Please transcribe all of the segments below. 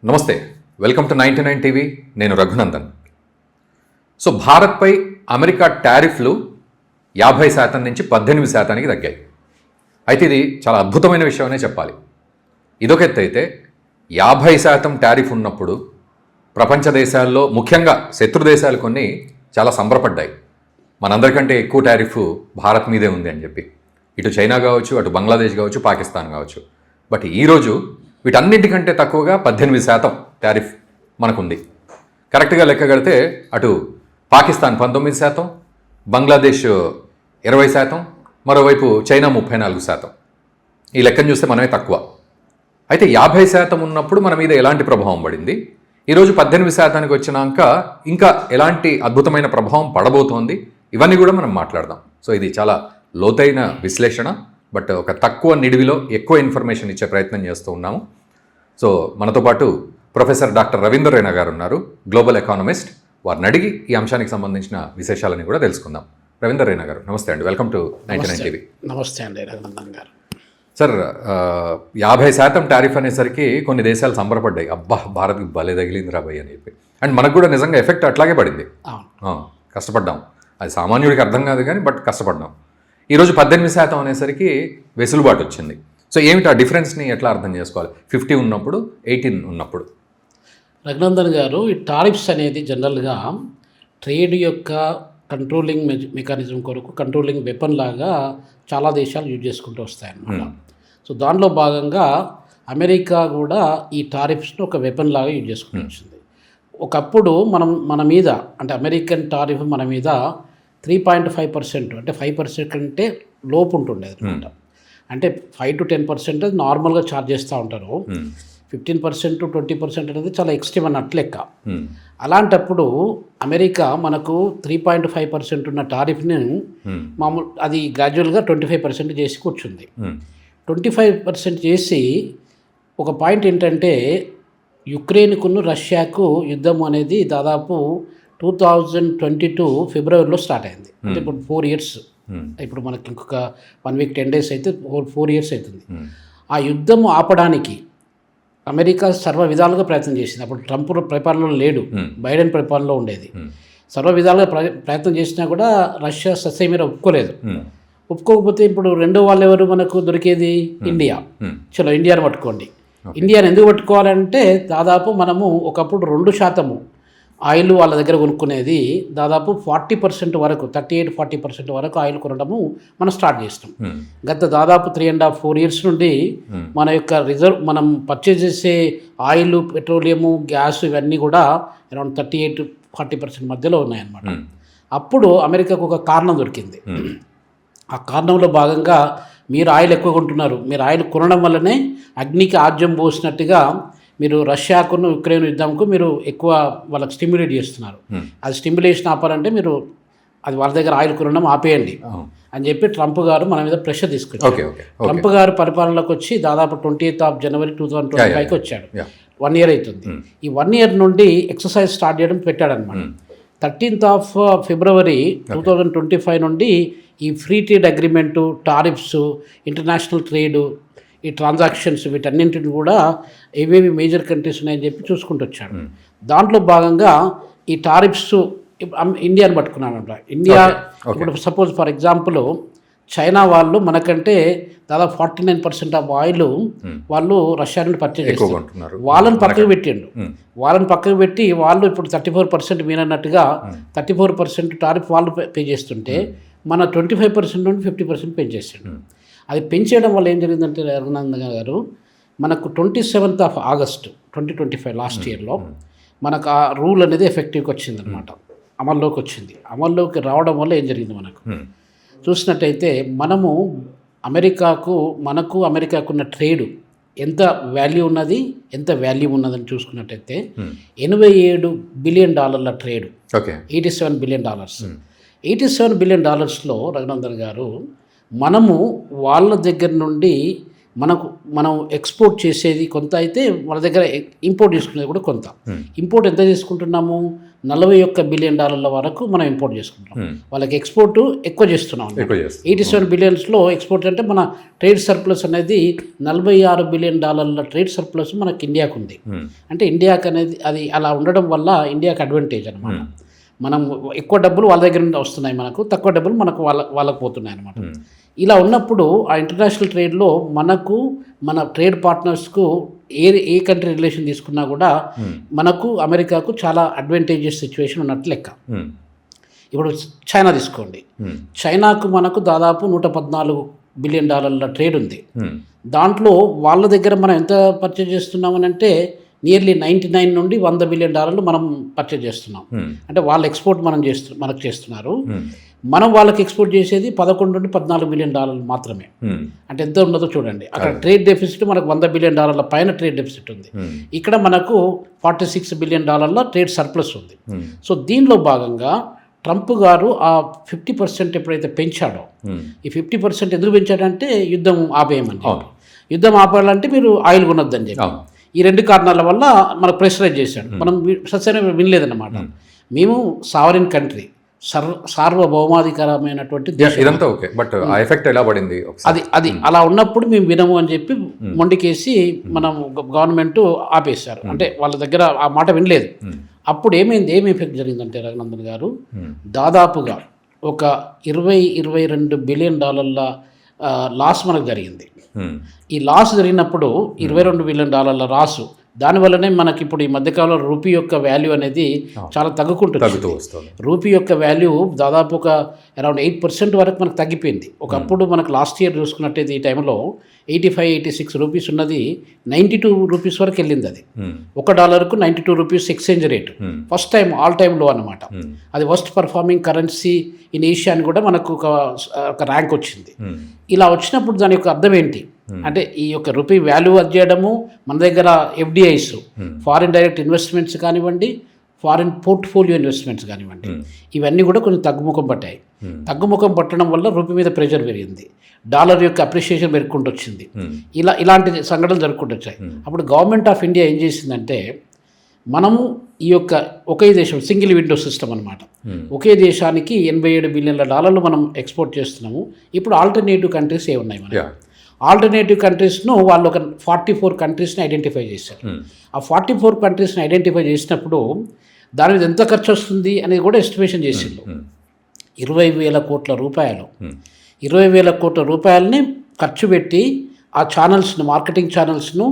నమస్తే, welcome to 99 TV. నేను Raghunandan. So భారత్పై అమెరికా టారిఫ్లు 50% నుంచి 18% తగ్గాయి. అయితే ఇది చాలా అద్భుతమైన విషయం అనే చెప్పాలి. ఇదొక ఎత్తు అయితే 50% టారిఫ్ ఉన్నప్పుడు ప్రపంచ దేశాల్లో ముఖ్యంగా శత్రు దేశాలు కొన్ని చాలా సంబరపడ్డాయి. మనందరికంటే ఎక్కువ టారిఫ్ భారత్ మీదే ఉంది అని చెప్పి. ఇటు చైనా కావచ్చు, అటు బంగ్లాదేశ్ కావచ్చు, పాకిస్తాన్ కావచ్చు. బట్ ఈరోజు వీటన్నింటికంటే తక్కువగా 18% టారిఫ్ మనకుంది. కరెక్ట్గా లెక్క కడితే అటు పాకిస్తాన్ 19%, బంగ్లాదేశ్ 20%, మరోవైపు చైనా 34%. ఈ లెక్కను చూస్తే మనమే తక్కువ. అయితే 50% ఉన్నప్పుడు మన మీద ఎలాంటి ప్రభావం పడింది, ఈరోజు 18%కి వచ్చినాక ఇంకా ఎలాంటి అద్భుతమైన ప్రభావం పడబోతోంది, ఇవన్నీ కూడా మనం మాట్లాడదాం. సో ఇది చాలా లోతైన విశ్లేషణ, బట్ ఒక తక్కువ నిడివిలో ఎక్కువ ఇన్ఫర్మేషన్ ఇచ్చే ప్రయత్నం చేస్తూ ఉన్నాము. సో మనతో పాటు ప్రొఫెసర్ డాక్టర్ రవీందర్ రైనా గారు ఉన్నారు, గ్లోబల్ ఎకానమిస్ట్. వారిని అడిగి ఈ అంశానికి సంబంధించిన విశేషాలని కూడా తెలుసుకుందాం. రవీందర్ రైనా గారు నమస్తే అండి, వెల్కమ్ టు 99 టీవీ. నమస్తే అండి రఘునందన్ గారు. సార్, 50% టారిఫ్ అనేసరికి కొన్ని దేశాలు సంబరపడ్డాయి. అబ్బా, భారత్కి భలే తగిలింది రాబోయ్ అని చెప్పి. అండ్ మనకు కూడా నిజంగా ఎఫెక్ట్ అట్లాగే పడింది. కష్టపడ్డాం, అది సామాన్యుడికి అర్థం కాదు కానీ బట్ కష్టపడ్డాం. ఈరోజు 18% అనేసరికి వెసులుబాటు వచ్చింది. సో ఏమిటి ఆ డిఫరెన్స్ని ఎట్లా అర్థం చేసుకోవాలి, 50 ఉన్నప్పుడు 18 ఉన్నప్పుడు? రఘునందన్ గారు, ఈ టారిఫ్స్ అనేది జనరల్గా ట్రేడ్ యొక్క కంట్రోలింగ్ మెకానిజం కొరకు కంట్రోలింగ్ వెపన్ లాగా చాలా దేశాలు యూజ్ చేసుకుంటూ వస్తాయన్నమాట. సో దానిలో భాగంగా అమెరికా కూడా ఈ టారిఫ్స్ను ఒక వెపన్ లాగా యూజ్ చేసుకుంటూ వచ్చింది. ఒకప్పుడు మన మీద అంటే అమెరికన్ టారిఫ్ మన మీద 3.5%, అంటే 5% కంటే లోపు ఉంటుండేది అనమాట. అంటే 5 to 10% నార్మల్గా ఛార్జ్ చేస్తూ ఉంటారు. 15% to 20% అనేది చాలా ఎక్స్ట్రీమ్ అన్నట్లు లెక్క. అలాంటప్పుడు అమెరికా మనకు 3.5% ఉన్న టారిఫ్ని మామూలు అది గ్రాడ్యువల్గా 25% చేసి కూర్చుంది. 25% చేసి ఒక పాయింట్ ఏంటంటే యుక్రెయిన్కును రష్యాకు యుద్ధం అనేది దాదాపు 2022 ఫిబ్రవరిలో స్టార్ట్ అయింది. అంటే ఇప్పుడు 4 years, ఇప్పుడు మనకి ఇంకొక 1 week 10 days అయితే 4 years అవుతుంది. ఆ యుద్ధం ఆపడానికి అమెరికా సర్వ విధాలుగా ప్రయత్నం చేసింది. అప్పుడు ట్రంప్ పరిపాలనలో లేడు, బైడెన్ పరిపాలనలో ఉండేది. సర్వ విధాలుగా ప్రయత్నం చేసినా కూడా రష్యా సస్యమీర ఒప్పుకోలేదు. ఒప్పుకోకపోతే ఇప్పుడు రెండో వాళ్ళు ఎవరు మనకు దొరికేది? ఇండియా. చలో ఇండియాని పట్టుకోండి. ఇండియాని ఎందుకు పట్టుకోవాలంటే దాదాపు మనము ఒకప్పుడు 2% ఆయిల్ వాళ్ళ దగ్గర కొనుక్కునేది, దాదాపు 40% వరకు 38-40% వరకు ఆయిల్ కొనడము మనం స్టార్ట్ చేస్తాం. గత దాదాపు 3.5-4 years నుండి మన యొక్క మనం పర్చేజ్ చేసే ఆయిల్, పెట్రోలియము, గ్యాస్ ఇవన్నీ కూడా అరౌండ్ 38-40% మధ్యలో ఉన్నాయన్నమాట. అప్పుడు అమెరికాకు ఒక కారణం దొరికింది. ఆ కారణంలో భాగంగా మీరు ఆయిల్ ఎక్కువ కొంటున్నారు, మీరు ఆయిల్ కొనడం వల్లనే అగ్నికి ఆజ్యం పోసినట్టుగా మీరు రష్యాకును యుక్రెయిన్ యుద్ధంకు మీరు ఎక్కువ వాళ్ళకి స్టిమ్యులేట్ చేస్తున్నారు. అది స్టిమ్యులేషన్ ఆపాలంటే మీరు అది వాళ్ళ దగ్గర ఆయిల్ కొనడం ఆపేయండి అని చెప్పి ట్రంప్ గారు మన మీద ప్రెషర్ తీసుకొచ్చారు. ట్రంప్ గారు పరిపాలనలోకి వచ్చి దాదాపు 20th January 2025కి వచ్చాడు. 1 year అవుతుంది. ఈ 1 year నుండి ఎక్సర్సైజ్ స్టార్ట్ చేయడం పెట్టాడనమాట. 13th February 2025 నుండి ఈ free trade agreement, tariffs, international trade, ఈ ట్రాన్సాక్షన్స్ వీటన్నింటిని కూడా ఏవేవి మేజర్ కంట్రీస్ ఉన్నాయని చెప్పి చూసుకుంటూ వచ్చాడు. దాంట్లో భాగంగా ఈ టారిఫ్స్ ఇండియాని పట్టుకున్నాడంట. ఇండియా ఇప్పుడు సపోజ్ ఫర్ ఎగ్జాంపుల్ చైనా వాళ్ళు మనకంటే దాదాపు 49% ఆఫ్ ఆయిల్ వాళ్ళు రష్యా నుండి పర్చేజ్ చేస్తున్నారు. వాళ్ళని పక్కకు పెట్టిండు. వాళ్ళని పక్కకు పెట్టి వాళ్ళు ఇప్పుడు 34% మీరన్నట్టుగా 34% టారిఫ్ వాళ్ళు పే చేస్తుంటే మన 25% నుండి 50% పెంచేసిండు. అది పెంచేయడం వల్ల ఏం జరిగిందంటే రఘునందన్ గారు, మనకు 27th August 2025 లాస్ట్ ఇయర్లో మనకు ఆ రూల్ అనేది ఎఫెక్టివ్గా వచ్చిందనమాట, అమల్లోకి వచ్చింది. అమల్లోకి రావడం వల్ల ఏం జరిగింది, మనకు చూసినట్టయితే మనము అమెరికాకున్న ట్రేడు ఎంత వాల్యూ ఉన్నది, ఎంత వాల్యూ ఉన్నదని చూసుకున్నట్టయితే $87 billion trade, $87 billion. $87 billion Raghunandan గారు మనము వాళ్ళ దగ్గర నుండి మనం ఎక్స్పోర్ట్ చేసేది కొంత అయితే మన దగ్గర ఇంపోర్ట్ చేసుకునేది కూడా కొంత. ఇంపోర్ట్ ఎంత చేసుకుంటున్నాము? $41 బిలియన్ వరకు మనం ఇంపోర్ట్ చేసుకుంటాం. వాళ్ళకి ఎక్స్పోర్ట్ ఎక్కువ చేస్తున్నాం. 87 బిలియన్స్లో ఎక్స్పోర్ట్ అంటే మన ట్రేడ్ సర్ప్లస్ అనేది $46 బిలియన్ ట్రేడ్ సర్ప్లస్ మనకి ఇండియాకు ఉంది. అంటే ఇండియాకి అనేది అది అలా ఉండడం వల్ల ఇండియాకి అడ్వాంటేజ్ అనమాట. మనం ఎక్కువ డబ్బులు వాళ్ళ దగ్గర నుండి వస్తున్నాయి, మనకు తక్కువ డబ్బులు మనకు వాళ్ళకు పోతున్నాయి అనమాట. ఇలా ఉన్నప్పుడు ఆ ఇంటర్నేషనల్ ట్రేడ్లో మనకు మన ట్రేడ్ పార్ట్నర్స్కు ఏ కంట్రీ రిలేషన్ తీసుకున్నా కూడా మనకు అమెరికాకు చాలా అడ్వాంటేజెస్ సిచ్యువేషన్ ఉన్నట్టు లెక్క. ఇప్పుడు చైనా తీసుకోండి. చైనాకు మనకు దాదాపు $114 బిలియన్ ట్రేడ్ ఉంది. దాంట్లో వాళ్ళ దగ్గర మనం ఎంత పర్చేజ్ చేస్తున్నామని అంటే నియర్లీ 99 నుండి $100 బిలియన్ మనం పర్చేజ్ చేస్తున్నాం. అంటే వాళ్ళ ఎక్స్పోర్ట్ మనకు చేస్తున్నారు. మనం వాళ్ళకి ఎక్స్పోర్ట్ చేసేది 11 నుండి 14 బిలియన్ మాత్రమే. అంటే ఎంత ఉన్నదో చూడండి. అక్కడ ట్రేడ్ డెఫిసిట్ మనకు $100 బిలియన్ పైన ట్రేడ్ డెఫిసిట్ ఉంది. ఇక్కడ మనకు $46 బిలియన్ ట్రేడ్ సర్ప్లస్ ఉంది. సో దీనిలో భాగంగా ట్రంప్ గారు ఆ 50% ఎప్పుడైతే పెంచాడో, ఈ 50% ఎందుకు పెంచాడంటే యుద్ధం ఆపేయమని. యుద్ధం ఆపాలంటే మీరు ఆయిల్ కొనొద్దని చెప్పి ఈ 2 కారణాల వల్ల మనకు ప్రెషరైజ్ చేశాడు. మనం సత్సైన వినలేదన్నమాట. మేము సావరిన్ కంట్రీ, సార్వభౌమాధికారమైనటువంటి ఇదంతా ఓకే, బట్ ఆ ఎఫెక్ట్ ఎలా పడింది అది అలా ఉన్నప్పుడు మేము వినము అని చెప్పి మొండికేసి మనం గవర్నమెంట్ ఆపేశారు. అంటే వాళ్ళ దగ్గర ఆ మాట వినలేదు. అప్పుడు ఏం ఎఫెక్ట్ జరిగిందంటే రఘునందన్ గారు, దాదాపుగా ఒక $22 బిలియన్ లాస్ మనకు జరిగింది. ఈ లాస్ జరిగినప్పుడు $22 బిలియన్ లాసు, దానివల్లనే మనకి ఇప్పుడు ఈ మధ్యకాలంలో రూపీ యొక్క వాల్యూ అనేది చాలా తగ్గుకుంటుంది. రూపీ యొక్క వాల్యూ దాదాపు ఒక అరౌండ్ 8% వరకు మనకు తగ్గిపోయింది. ఒకప్పుడు మనకు లాస్ట్ ఇయర్ చూసుకున్నట్టయితే ఈ టైంలో 85-86 రూపీస్ ఉన్నది 92 రూపీస్ వరకు వెళ్ళింది. అది $1కు 92 rupees exchange rate. First time all time లో అనమాట. అది worst performing currency in Asia అని కూడా మనకు ఒక ర్యాంక్ వచ్చింది. ఇలా వచ్చినప్పుడు దాని యొక్క అర్థం ఏంటి అంటే ఈ యొక్క రూపీ వాల్యూ అది చేయడము, మన దగ్గర FDIs ఫారిన్ డైరెక్ట్ ఇన్వెస్ట్మెంట్స్ కానివ్వండి, ఫారిన్ పోర్ట్ఫోలియో ఇన్వెస్ట్మెంట్స్ కానివ్వండి, ఇవన్నీ కూడా కొంచెం తగ్గుముఖం పట్టాయి. తగ్గుముఖం పట్టడం వల్ల రూపీ మీద ప్రెషర్ పెరిగింది, డాలర్ యొక్క అప్రిషియేషన్ పెరుగుకుంటూ వచ్చింది. ఇలాంటి సంఘటనలు జరుగుకుంటూ వచ్చాయి. అప్పుడు గవర్నమెంట్ ఆఫ్ ఇండియా ఏం చేసిందంటే, మనము ఈ యొక్క ఒకే దేశం సింగిల్ విండో సిస్టమ్ అనమాట, ఒకే దేశానికి $87 బిలియన్ మనం ఎక్స్పోర్ట్ చేస్తున్నాము. ఇప్పుడు ఆల్టర్నేటివ్ కంట్రీస్ ఏ ఉన్నాయి మనకి? ఆల్టర్నేటివ్ కంట్రీస్ను వాళ్ళు ఒక 44 కంట్రీస్ని ఐడెంటిఫై చేశారు. ఆ 44 కంట్రీస్ని ఐడెంటిఫై చేసినప్పుడు దాని మీద ఎంత ఖర్చు వస్తుంది అనేది కూడా ఎస్టిమేషన్ చేసిండు. 20,000 కోట్ల రూపాయలు, 20,000 కోట్ల రూపాయలని ఖర్చు పెట్టి ఆ ఛానల్స్ను, మార్కెటింగ్ ఛానల్స్ను,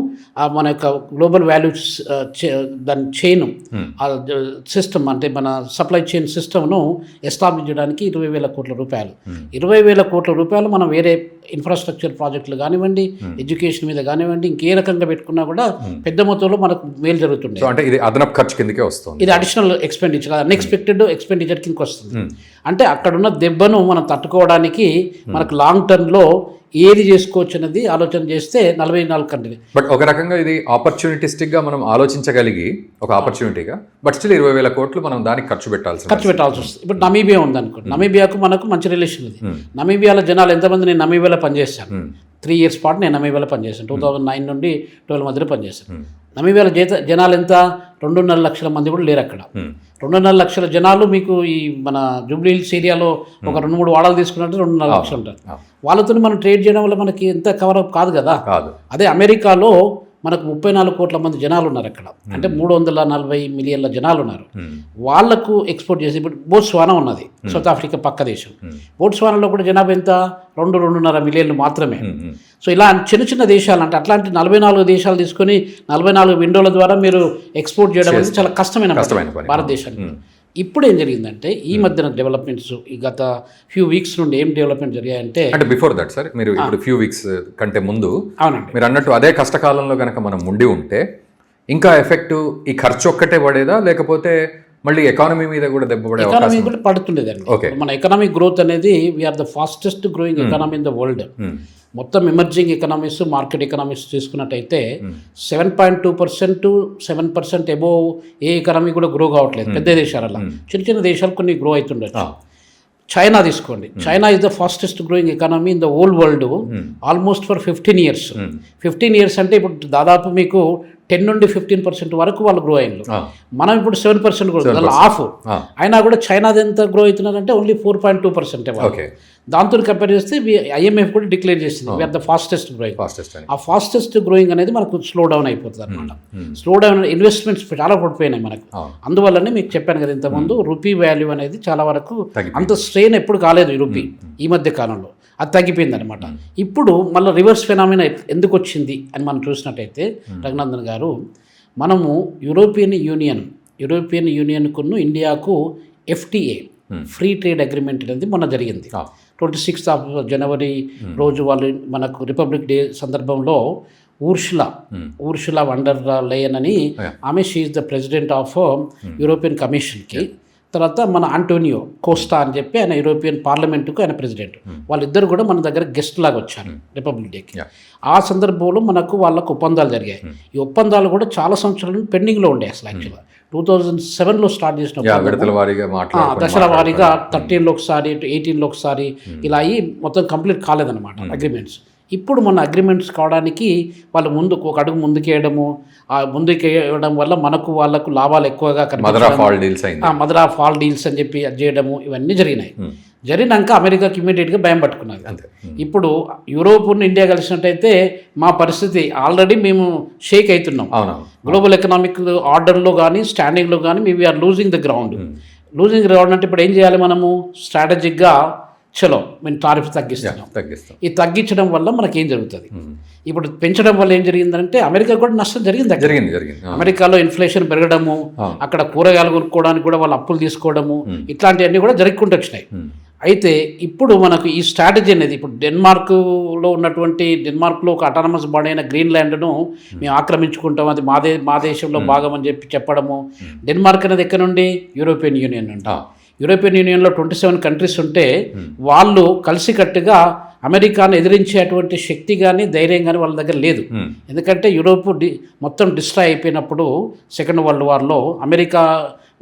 మన యొక్క గ్లోబల్ వాల్యూస్ దాని చైన్ సిస్టమ్ అంటే మన సప్లై చైన్ సిస్టమ్ను ఎస్టాబ్లిష్ చేయడానికి 20,000 కోట్ల రూపాయలు. 20,000 కోట్ల రూపాయలు మనం వేరే ఇన్ఫ్రాస్ట్రక్చర్ ప్రాజెక్టులు కానివ్వండి, ఎడ్యుకేషన్ మీద కానివ్వండి, ఇంకే రకంగా పెట్టుకున్నా కూడా పెద్ద మొత్తంలో మనకు మేలు జరుగుతుంది. అంటే ఇది అదనపు ఖర్చు కిందకే వస్తుంది, ఇది అడిషనల్ ఎక్స్పెండిచర్, అన్ఎక్స్పెక్టెడ్ ఎక్స్పెండిచర్ కిందకి వస్తుంది. అంటే అక్కడున్న దెబ్బను మనం తట్టుకోవడానికి మనకు లాంగ్ టర్మ్లో ఏది చేసుకోవచ్చు అనేది ఆలోచన చేస్తే 44 కంట్రీ. బట్ ఒక రకంగా ఇది ఆపర్చునిటిస్టిక్గా మనం ఆలోచించగలిగి ఒక ఆపర్చునిటీగా, బట్ స్టిల్ 20,000 కోట్లు మనం దానికి ఖర్చు పెట్టాల్సి వస్తుంది. ఇప్పుడు నమీబియా ఉందనుకోండి, నమీబియాకు మనకు మంచి రిలేషన్ ఉంది. నమీబియాలో జనాలు ఎంతమంది, నేను నమీబియాలో పనిచేశాను 3 years పాటు, నేను నమీబియాలో పనిచేశాను. 2009 నుండి 12 మధ్యలో పనిచేశాను. నమీబియాలో జనాలు ఎంత, 2.5 లక్షల మంది కూడా లేరు అక్కడ. 2.5 లక్షల జనాలు మీకు ఈ మన జూబ్లీ హిల్స్ ఏరియాలో ఒక 2-3 వాడాలు తీసుకున్నట్టు 2.5 లక్షలు ఉంటారు. వాళ్ళతో మనం ట్రేడ్ చేయడం వల్ల మనకి ఎంత కవర్ అప్ కాదు కదా. అదే అమెరికాలో మనకు 34 కోట్ల మంది జనాలు ఉన్నారు అక్కడ, అంటే 340 మిలియన్ల జనాలు ఉన్నారు. వాళ్లకు ఎక్స్పోర్ట్ చేసి, ఇప్పుడు బోట్స్వానా ఉన్నది, సౌత్ ఆఫ్రికా పక్క దేశం. బోట్స్వానాలో కూడా జనాభా ఎంత, 2-2.5 మిలియన్లు మాత్రమే. సో ఇలా చిన్న చిన్న దేశాలు, అంటే అట్లాంటి 44 దేశాలు తీసుకొని 44 విండోల ద్వారా మీరు ఎక్స్పోర్ట్ చేయడం అనేది చాలా కష్టమైన భారతదేశానికి. ఇప్పుడు ఏం జరిగిందంటే ఈ మధ్యన డెవలప్మెంట్స్, ఈ గత ఫ్యూ వీక్స్ నుండి ఏం డెవలప్మెంట్ జరిగాయంటే, అంటే బిఫోర్ దట్ సార్, మీరు ఇప్పుడు ఫ్యూ వీక్స్ కంటే ముందు, అవునండి, మీరు అన్నట్టు అదే కష్టకాలంలో కనుక మనం ఉండి ఉంటే ఇంకా ఎఫెక్ట్ ఈ ఖర్చు ఒక్కటే పడేదా, లేకపోతే మళ్ళీ ఎకానమీ మీద కూడా దెబ్బ పడే ఎకానమీ కూడా పడుతుండేదండి. మన ఎకనామిక్ గ్రోత్ అనేది we are the fastest growing economy in the world. మొత్తం ఎమర్జింగ్ ఎకనామీస్, మార్కెట్ ఎకనామీస్ తీసుకున్నట్టయితే 7.2% 7% అబోవ్ ఏ ఎకనామీ కూడా గ్రో కావట్లేదు పెద్ద దేశాలలో. చిన్న చిన్న దేశాలు కొన్ని గ్రో అవుతుండొచ్చు. చైనా తీసుకోండి, China is the fastest growing economy in the whole world almost for 15 years. 15 years అంటే ఇప్పుడు దాదాపు మీకు 10 నుండి 15% వరకు వాళ్ళు గ్రో అయ్యారు. మనం ఇప్పుడు 7% గ్రో, హాఫ్. అయినా కూడా చైనాది ఎంత గ్రో అవుతున్నారంటే ఓన్లీ 4.2%. దాంతో కంపేర్ చేస్తే IMF కూడా డిక్లేర్ చేసింది వీఆర్ ద ఫాస్టెస్ట్ గ్రోయింగ్. ఆ ఫాస్టెస్ట్ గ్రోయింగ్ అనేది మనకు స్లో డౌన్ అయిపోతుంది అనమాట. స్లో డౌన్, ఇన్వెస్ట్మెంట్స్ చాలా పడిపోయినాయి మనకు. అందువల్లనే మీకు చెప్పాను కదా ఇంతకుముందు, రూపీ వాల్యూ అనేది చాలా వరకు అంత స్ట్రెయిన్ ఎప్పుడు కాలేదు ఈ రూపీ ఈ మధ్య కాలంలో, అది తగ్గిపోయింది అనమాట. ఇప్పుడు మళ్ళీ రివర్స్ ఫెనామినా ఎందుకు వచ్చింది అని మనం చూసినట్టయితే రఘునందన్ గారు, మనము యూరోపియన్ యూనియన్కును ఇండియాకు FTA ఫ్రీ ట్రేడ్ అగ్రిమెంట్ అనేది మొన్న జరిగింది. 26th January రోజు వాళ్ళు మనకు రిపబ్లిక్ డే సందర్భంలో ఊర్షులా వండర్ లయన్ అని ఆమె, she is the president of European కమిషన్కి. తర్వాత మన ఆంటోనియో కోస్టా అని చెప్పి ఆయన యూరోపియన్ పార్లమెంటుకు ఆయన ప్రెసిడెంట్. వాళ్ళిద్దరు కూడా మన దగ్గర గెస్ట్ లాగా వచ్చారు రిపబ్లిక్ డేకి. ఆ సందర్భంలో వాళ్ళకు ఒప్పందాలు జరిగాయి. ఈ ఒప్పందాలు కూడా చాలా సంవత్సరాలు పెండింగ్లో ఉండే. అసలు యాక్చువల్గా 2007లో స్టార్ట్ చేసిన దశల వారీగా 13లో ఒకసారి 18లో ఒకసారి ఇలా అయ్యి మొత్తం కంప్లీట్ కాలేదన్నమాట అగ్రిమెంట్స్. ఇప్పుడు మన అగ్రిమెంట్స్ కావడానికి వాళ్ళు ఒక అడుగు ముందుకేయడము, ఆ ముందుకేయడం వల్ల వాళ్ళకు లాభాలు ఎక్కువగా మదర్ ఆఫ్ ఆల్ డీల్స్ అని చెప్పి అది చేయడము, ఇవన్నీ జరిగినాక అమెరికాకి ఇమీడియట్గా భయం పట్టుకున్నది. ఇప్పుడు యూరోప్ ఇండియా కలిసినట్టయితే మా పరిస్థితి ఆల్రెడీ మేము షేక్ అవుతున్నాం. గ్లోబల్ ఎకనామిక్ ఆర్డర్లో కానీ స్టాండింగ్లో కానీ వీఆర్ లూజింగ్ ద గ్రౌండ్. అంటే ఇప్పుడు ఏం చేయాలి మనము? స్ట్రాటజిక్గా మేము టారిఫ్ తగ్గిస్తాం. ఈ తగ్గించడం వల్ల మనకేం జరుగుతుంది? ఇప్పుడు పెంచడం వల్ల ఏం జరిగిందంటే అమెరికా కూడా నష్టం జరిగింది. అమెరికాలో ఇన్ఫ్లేషన్ పెరగడము, అక్కడ కూరగాయలు కొనుక్కోవడానికి కూడా వాళ్ళు అప్పులు తీసుకోవడము, ఇట్లాంటివన్నీ కూడా జరుగుకుంటూ వచ్చినాయి. అయితే ఇప్పుడు మనకు ఈ స్ట్రాటజీ అనేది, ఇప్పుడు డెన్మార్క్లో ఒక అటానమస్ బాడీ అయిన గ్రీన్లాండ్ను మేము ఆక్రమించుకుంటాం, అది మా దేశంలో భాగం అని చెప్పడము. డెన్మార్క్ అనేది ఎక్కడ నుండి? యూరోపియన్ యూనియన్ నుండి. యూరోపియన్ యూనియన్లో 27 కంట్రీస్ ఉంటే వాళ్ళు కలిసికట్టుగా అమెరికాను ఎదిరించేటువంటి శక్తి కానీ ధైర్యం కానీ వాళ్ళ దగ్గర లేదు. ఎందుకంటే యూరోప్ మొత్తం డిస్ట్రాయ్ అయిపోయినప్పుడు సెకండ్ వరల్డ్ వార్లో అమెరికా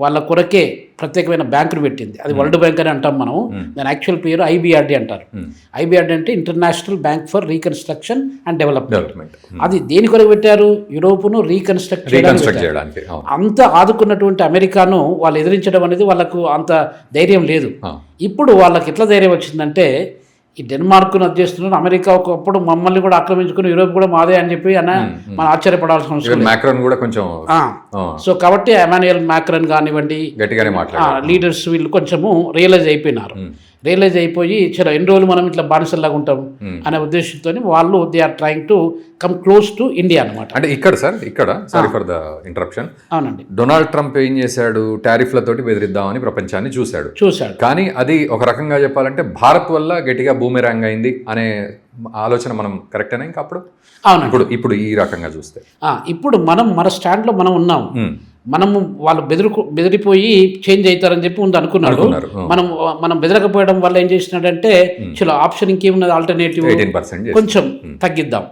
వాళ్ళ కొరకే ప్రత్యేకమైన బ్యాంకును పెట్టింది. అది వరల్డ్ బ్యాంక్ అని అంటాం మనం. దాని యాక్చువల్ పేరు IBRD అంటారు. IBRD అంటే international bank for reconstruction and development. అది దేని కొరకు పెట్టారు? యూరోప్ను రీకన్స్ట్రక్ట్ చేయడానికి. అంత ఆదుకున్నటువంటి అమెరికాను వాళ్ళు ఎదిరించడం అనేది వాళ్ళకు అంత ధైర్యం లేదు. ఇప్పుడు వాళ్ళకి ఎట్లా ధైర్యం వచ్చిందంటే, ఈ డెన్మార్క్ను అది చేస్తున్నారు, అమెరికా ఒకప్పుడు మమ్మల్ని కూడా ఆక్రమించుకుని యూరోప్ కూడా మాదే అని చెప్పి మనం ఆశ్చర్యపడాల్సిన అవసరం లేదు. సో కాబట్టి ఎమాన్యుయల్ మ్యాక్రన్ కానివ్వండి, లీడర్స్ వీళ్ళు కొంచెము రియలైజ్ అయిపోయి చలో ఎన్ని రోజులు మనం ఇట్లా బానిసల్లాగా ఉంటాం అనే ఉద్దేశంతో వాళ్ళు they are trying to come close to India అనమాట. అంటే సారీ ఫర్ ద ఇంటరప్షన్. అవునండి, డొనాల్డ్ ట్రంప్ ఏం చేశాడు? టారిఫ్లతోటి బెదిరిద్దామని ప్రపంచాన్ని చూశాడు. కానీ అది ఒక రకంగా చెప్పాలంటే భారత్ వల్ల గట్టిగా బూమెరాంగ్ అయింది అనే ఆలోచన మనం కరెక్టేనా? ఇంకా అప్పుడు ఇప్పుడు ఈ రకంగా చూస్తే ఇప్పుడు మన స్టాండ్లో మనం ఉన్నాం. మనము వాళ్ళు బెదిరిపోయి చేంజ్ అవుతారని చెప్పి ముందు అనుకున్నాడు. మనం బెదరకపోవడం వల్ల ఏం చేసినాడంటే చలో ఆప్షన్ ఇంకేమున్నది, ఆల్టర్నేటివ్ కొంచెం తగ్గిద్దాం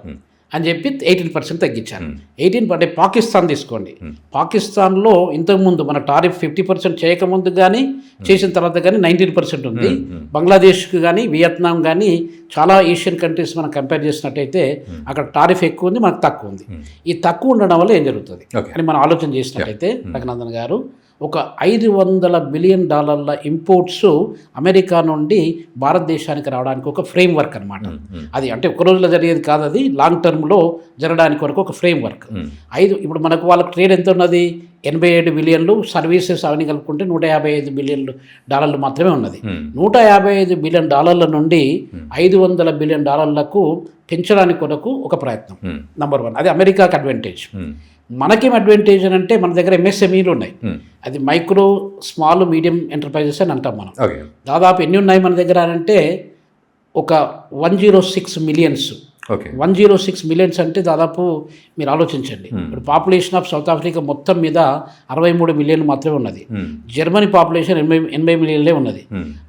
అని చెప్పి 18% తగ్గించారు. 18 అంటే పాకిస్తాన్ తీసుకోండి. పాకిస్తాన్లో ఇంతకుముందు మన టారిఫ్ 50% చేయకముందు కానీ చేసిన తర్వాత కానీ 19% ఉంది. బంగ్లాదేశ్కి కానీ వియత్నాం కానీ చాలా ఏషియన్ కంట్రీస్ మనం కంపేర్ చేసినట్టయితే అక్కడ టారిఫ్ ఎక్కువ ఉంది, మనకు తక్కువ ఉంది. ఈ తక్కువ ఉండడం వల్ల ఏం జరుగుతుంది అని మనం ఆలోచన చేసినట్టయితే రఘునందన్ గారు, ఒక $500 బిలియన్ ఇంపోర్ట్స్ అమెరికా నుండి భారతదేశానికి రావడానికి ఒక ఫ్రేమ్ వర్క్ అనమాట. అది అంటే ఒక రోజులో జరిగేది కాదు, అది లాంగ్ టర్మ్లో జరగడానికి వరకు ఒక ఫ్రేమ్ వర్క్. ఇప్పుడు మనకు వాళ్ళకి ట్రేడ్ ఎంత ఉన్నది? 87 బిలియన్లు, సర్వీసెస్ అవన్నీ కలుపుకుంటే $155 బిలియన్ మాత్రమే ఉన్నది. $155 బిలియన్ నుండి $500 బిలియన్ పెంచడానికి కొరకు ఒక ప్రయత్నం. నంబర్ 1, అది అమెరికాకి అడ్వాంటేజ్. మనకేం అడ్వాంటేజ్ అని అంటే మన దగ్గర MSMEలు ఉన్నాయి. అది మైక్రో స్మాల్ మీడియం ఎంటర్ప్రైజెస్ అని అంటాం మనం. దాదాపు ఎన్ని ఉన్నాయి మన దగ్గర అంటే ఒక 106 మిలియన్స్. 106 మిలియన్స్ అంటే దాదాపు మీరు ఆలోచించండి. ఇప్పుడు పాపులేషన్ ఆఫ్ సౌత్ ఆఫ్రికా మొత్తం మీద 63 మిలియన్లు మాత్రమే ఉన్నది. జర్మనీ పాపులేషన్ 80 మిలియన్లే ఉన్నది.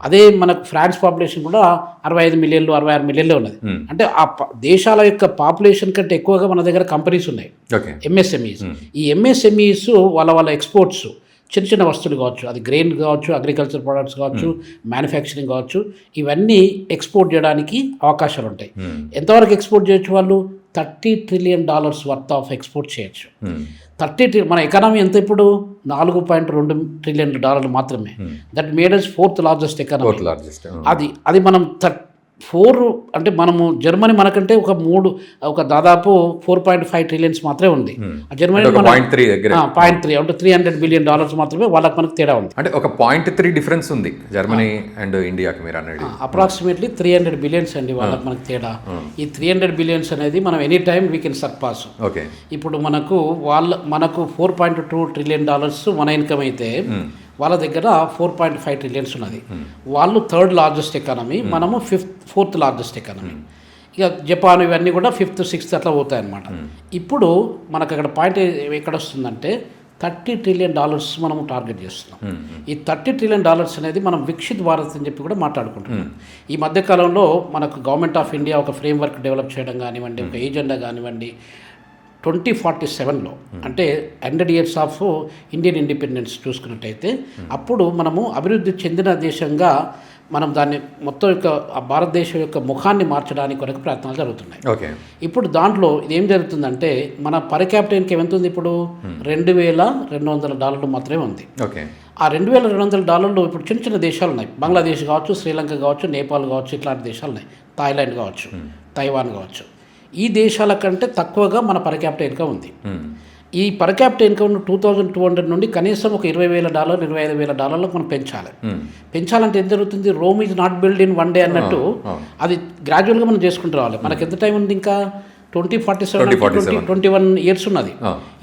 అదే మనకు ఫ్రాన్స్ పాపులేషన్ కూడా 65 మిలియన్లు 66 మిలియన్లే ఉన్నది. అంటే ఆ దేశాల యొక్క పాపులేషన్ కంటే ఎక్కువగా మన దగ్గర కంపెనీస్ ఉన్నాయి, MSMEs. ఈ MSMEs వాళ్ళ ఎక్స్పోర్ట్స్ చిన్న చిన్న వస్తువులు కావచ్చు, అది గ్రెయిన్ కావచ్చు, అగ్రికల్చర్ ప్రొడక్ట్స్ కావచ్చు, మ్యానుఫ్యాక్చరింగ్ కావచ్చు, ఇవన్నీ ఎక్స్పోర్ట్ చేయడానికి అవకాశాలు ఉంటాయి. ఎంతవరకు ఎక్స్పోర్ట్ చేయొచ్చు? వాళ్ళు $30 ట్రిలియన్ వర్త్ ఆఫ్ ఎక్స్పోర్ట్ చేయొచ్చు. 30 మన ఎకానమీ ఎంత ఇప్పుడు? $4.2 ట్రిలియన్ మాత్రమే. That made us 4th largest economy. అది మనం 4 అంటే మనము జర్మనీ మనకంటే ఒక దాదాపు 4.5 ట్రిలియన్స్ మాత్రమే ఉంది. జర్మనీ 0.3 అంటే $300 బిలియన్ మాత్రమే వాళ్ళకి మనకు తేడా ఉంది. అంటే ఒక 0.3 డిఫరెన్స్ ఉంది జర్మనీ అండ్ ఇండియాకి మీరు అనేది. అప్రాక్సిమేట్లీ 300 బిలియన్స్ అండి వాళ్ళకి మనకు తేడా. ఈ 300 బిలియన్స్ అనేది మనం any time we can surpass. Okay, ఇప్పుడు మనకు 4.2 ట్రిలియన్ మన ఇన్కమ్ అయితే వాళ్ళ దగ్గర 4.5 ట్రిలియన్స్ ఉన్నది. వాళ్ళు 3rd లార్జెస్ట్ ఎకానమీ, మనము 4th లార్జెస్ట్ ఎకానమీ. ఇక జపాన్ ఇవన్నీ కూడా 5th 6th అట్లా పోతాయన్నమాట. ఇప్పుడు మనకు అక్కడ పాయింట్ ఎక్కడ వస్తుందంటే $30 ట్రిలియన్ మనము టార్గెట్ చేస్తున్నాం. ఈ $30 ట్రిలియన్ అనేది మనం వికసిత్ భారత్ అని చెప్పి కూడా మాట్లాడుకుంటున్నాం. ఈ మధ్యకాలంలో మనకు గవర్నమెంట్ ఆఫ్ ఇండియా ఒక ఫ్రేమ్వర్క్ డెవలప్ చేయడం కానివ్వండి, ఒక ఏజెండా కానివ్వండి, 2047లో అంటే 100 years ఆఫ్ ఇండియన్ ఇండిపెండెన్స్ చూసుకున్నట్టయితే అప్పుడు మనము అభివృద్ధి చెందిన దేశంగా మనం దాన్ని మొత్తం యొక్క భారతదేశం యొక్క ముఖాన్ని మార్చడానికి కొరకు ప్రయత్నాలు జరుగుతున్నాయి. ఓకే, ఇప్పుడు దాంట్లో ఇదేం జరుగుతుందంటే మన పర్ క్యాపిటల్ ఇన్కమ్ ఎంత ఉంది ఇప్పుడు? $2,200 మాత్రమే ఉంది. ఓకే, ఆ $2,200 ఇప్పుడు చిన్న చిన్న దేశాలు ఉన్నాయి. బంగ్లాదేశ్ కావచ్చు, శ్రీలంక కావచ్చు, నేపాల్ కావచ్చు, ఇట్లాంటి దేశాలు ఉన్నాయి. థాయిలాండ్ కావచ్చు, తైవాన్ కావచ్చు. ఈ దేశాల కంటే తక్కువగా మన పర్ క్యాపిటల్ ఇన్కమ్ ఉంది. ఈ పర్ క్యాపిటల్ ఇన్కమ్ 2200 నుండి కనీసం ఒక $20,000 $25,000 మనం పెంచాలంటే ఏం జరుగుతుంది? Rome is not build in one day అన్నట్టు అది గ్రాడ్యువల్గా మనం చేసుకుంటూ రావాలి. మనకి ఎంత టైం ఉంది? ఇంకా 21 ఇయర్స్ ఉన్నది.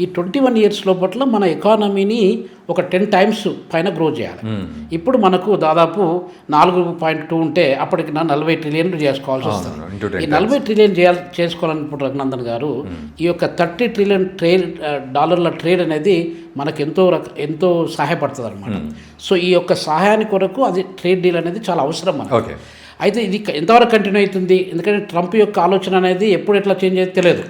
ఈ 21 ఇయర్స్ లోపల మన ఎకానమీని ఒక 10 times పైన గ్రో చేయాలి. ఇప్పుడు మనకు దాదాపు 4.2 ఉంటే అప్పటికి 40 ట్రిలియన్లు చేసుకోవాల్సి వస్తుంది. ఈ 40 ట్రిలియన్ చేసుకోవాలనుకుంటున్నారు రఘునందన్ గారు. ఈ యొక్క $30 ట్రిలియన్ ట్రేడ్ అనేది మనకు ఎంతో సహాయపడుతుంది అనమాట. సో ఈ యొక్క సహాయాన్ని కొరకు అది ట్రేడ్ డీల్ అనేది చాలా అవసరం మనకి. అయితే ఇది ఎంతవరకు కంటిన్యూ అవుతుంది? ఎందుకంటే ట్రంప్ యొక్క ఆలోచన అనేది ఎప్పుడు ఎట్లా చేంజ్ అయితే తెలియదు.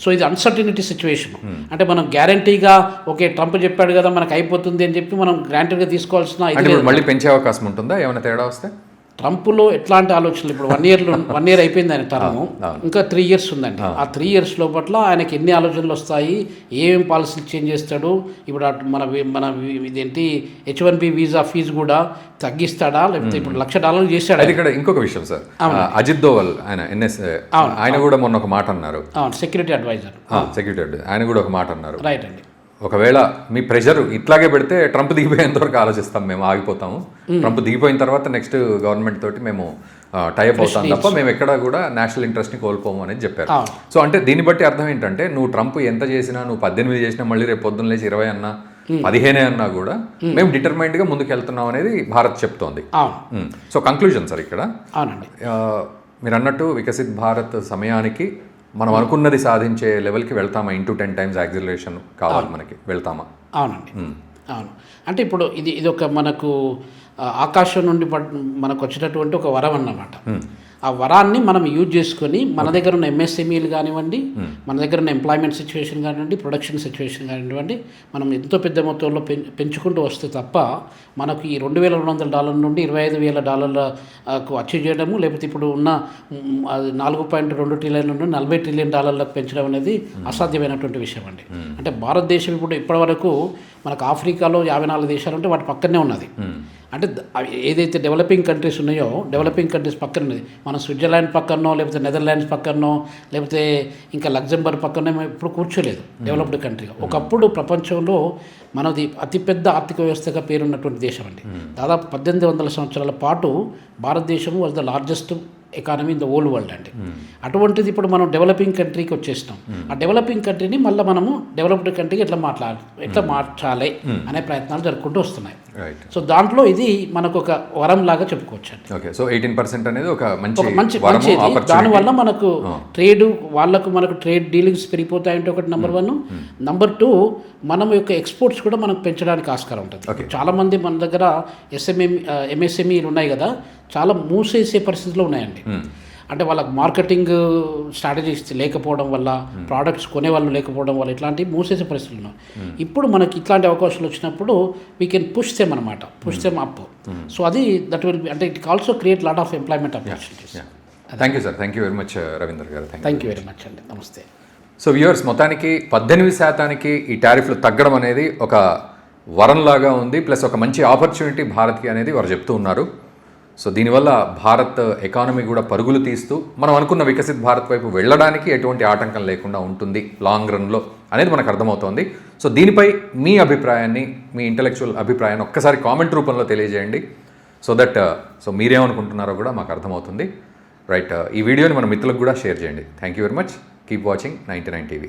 సో ఇది అన్సర్టినిటీ సిచ్యువేషన్. అంటే మనం గ్యారంటీగా ఓకే ట్రంప్ చెప్పాడు కదా మనకు అయిపోతుంది అని చెప్పి మనం గ్రాంటెడ్గా తీసుకోవాల్సిన మళ్ళీ పెంచే అవకాశం ఉంటుందా ఏమైనా తేడా వస్తే? ట్రంప్లో ఎట్లాంటి ఆలోచనలు? ఇప్పుడు 1 year అయిపోయింది ఆయన టర్మ్, ఇంకా 3 years ఉందండి. ఆ 3 years లోపల ఆయనకి ఎన్ని ఆలోచనలు వస్తాయి, ఏమేమి పాలసీలు చేంజ్ చేస్తాడు? ఇప్పుడు మన ఇదేంటి H1B వీసా ఫీజు కూడా తగ్గిస్తాడా, లేకపోతే ఇప్పుడు $1,00,000 చేశాడు? ఇక్కడ ఇంకొక విషయం సార్, అజిత్ దోవల్ ఆయన కూడా మొన్న ఒక మాట అన్నారు. సెక్యూరిటీ అడ్వైజర్ ఆయన కూడా ఒక మాట అన్నారు. రైట్ అండి. ఒకవేళ మీ ప్రెషర్ ఇట్లాగే పెడితే ట్రంప్ దిగిపోయేంత వరకు ఆలోచిస్తాం, మేము ఆగిపోతాము. ట్రంప్ దిగిపోయిన తర్వాత నెక్స్ట్ గవర్నమెంట్ తోటి మేము టైఅప్ అవుతాం తప్ప మేము ఎక్కడ కూడా నేషనల్ ఇంట్రెస్ట్ని కోల్పోము అనేది చెప్పారు. సో అంటే దీన్ని బట్టి అర్థం ఏంటంటే నువ్వు ట్రంప్ ఎంత చేసినా, నువ్వు 18 చేసినా, మళ్ళీ రేపు పొద్దున్న లేచి 20 అన్నా 15 అన్నా కూడా మేము డిటర్మైన్డ్గా ముందుకు వెళ్తున్నాం అనేది భారత్ చెప్తోంది. సో కంక్లూజన్ సార్ ఇక్కడ మీరు అన్నట్టు వికసిత్ భారత్ సమయానికి మనం అనుకున్నది సాధించే లెవెల్కి వెళ్తామా? 10 times యాక్సిలరేషన్ కావాలి మనకి, వెళ్తామా? అవునండి, అవును. అంటే ఇప్పుడు ఇది ఒక మనకు ఆకాశం నుండి మనకు వచ్చినటువంటి ఒక వరం అన్నమాట. ఆ వరాన్ని మనం యూజ్ చేసుకొని మన దగ్గర ఉన్న MSMEలు కానివ్వండి, మన దగ్గర ఉన్న ఎంప్లాయ్మెంట్ సిచ్యువేషన్ కానివ్వండి, ప్రొడక్షన్ సిచ్యువేషన్ కానివ్వండి, మనం ఎంతో పెద్ద మొత్తంలో పెంచుకుంటూ వస్తే తప్ప మనకు ఈ $2,200 నుండి $25,000 అచీవ్ చేయడము, లేకపోతే ఇప్పుడు ఉన్న 4.2 ట్రిలియన్ నుండి $40 ట్రిలియన్ పెంచడం అనేది అసాధ్యమైనటువంటి విషయం అండి. అంటే భారతదేశం ఇప్పుడు ఇప్పటివరకు మనకు ఆఫ్రికాలో 54 దేశాలు ఉంటే వాటి పక్కనే ఉన్నది. అంటే ఏదైతే డెవలపింగ్ కంట్రీస్ ఉన్నాయో, డెవలపింగ్ కంట్రీస్ పక్కన ఉన్నది. మనం స్విట్జర్లాండ్ పక్కనో, లేకపోతే నెదర్లాండ్స్ పక్కనో, లేకపోతే ఇంకా లగ్జంబర్గ్ పక్కనే ఇప్పుడు కూర్చోలేదు డెవలప్డ్ కంట్రీగా. ఒకప్పుడు ప్రపంచంలో మనది అతిపెద్ద ఆర్థిక వ్యవస్థగా పేరున్నటువంటి దేశం అండి. దాదాపు 1800 సంవత్సరాల పాటు భారతదేశం was the largest economy in the old world అండి. అటువంటిది ఇప్పుడు మనం డెవలపింగ్ కంట్రీకి వచ్చేస్తాం. ఆ డెవలపింగ్ కంట్రీని మళ్ళీ మనము డెవలప్డ్ కంట్రీకి ఎట్లా మార్చాలి అనే ప్రయత్నాలు జరుపుకుంటూ వస్తున్నాయి. సో దాంట్లో ఇది మనకు ఒక వరం లాగా చెప్పుకోవచ్చు అండి. ఓకే, సో 18% అనేది ఒక మంచి దానివల్ల మనకు ట్రేడ్ మనకు ట్రేడ్ డీలింగ్స్ పెరిగిపోతాయంటే ఒకటి నెంబర్ 1. నెంబర్ 2 మనం యొక్క ఎక్స్పోర్ట్స్ కూడా మనకు పెంచడానికి ఆస్కారం ఉంటుంది. చాలామంది మన దగ్గర MSMEలు ఉన్నాయి కదా, చాలా మూసేసే పరిస్థితిలో ఉన్నాయండి. అంటే వాళ్ళకి మార్కెటింగ్ స్ట్రాటజీస్ లేకపోవడం వల్ల ప్రోడక్ట్స్ కొనే వాళ్ళు లేకపోవడం వల్ల ఇట్లాంటి మూసేసే పరిస్థితులు ఉన్నాయి. ఇప్పుడు మనకి ఇట్లాంటి అవకాశాలు వచ్చినప్పుడు వీ కెన్ పుష్ దెమ్ అనమాట, పుష్ దెమ్ అప్. సో అది దట్ విల్ బి, అంటే it also create lot of employment opportunities. Thank you sir, thank you very much Ravinder garu. Thank you very much అండి, నమస్తే. సో వ్యూవర్స్, మొత్తానికి 18% ఈ టారిఫ్లు తగ్గడం అనేది ఒక వరంలాగా ఉంది, ప్లస్ ఒక మంచి ఆపర్చునిటీ భారత్కి అనేది వారు చెప్తూ ఉన్నారు. సో దీనివల్ల భారత్ ఎకానమీ కూడా పరుగులు తీస్తూ మనం అనుకున్న వికసిత్ భారత్ వైపు వెళ్ళడానికి ఎటువంటి ఆటంకం లేకుండా ఉంటుంది లాంగ్ రన్లో అనేది మనకు అర్థమవుతోంది. సో దీనిపై మీ అభిప్రాయాన్ని, మీ ఇంటలెక్చువల్ అభిప్రాయాన్ని ఒక్కసారి కామెంట్ రూపంలో తెలియజేయండి. సో దట్ సో మీరేమనుకుంటున్నారో కూడా మాకు అర్థమవుతుంది. రైట్, ఈ వీడియోని మన మిత్రులకు కూడా షేర్ చేయండి. Thank you very much. Keep watching 99 TV.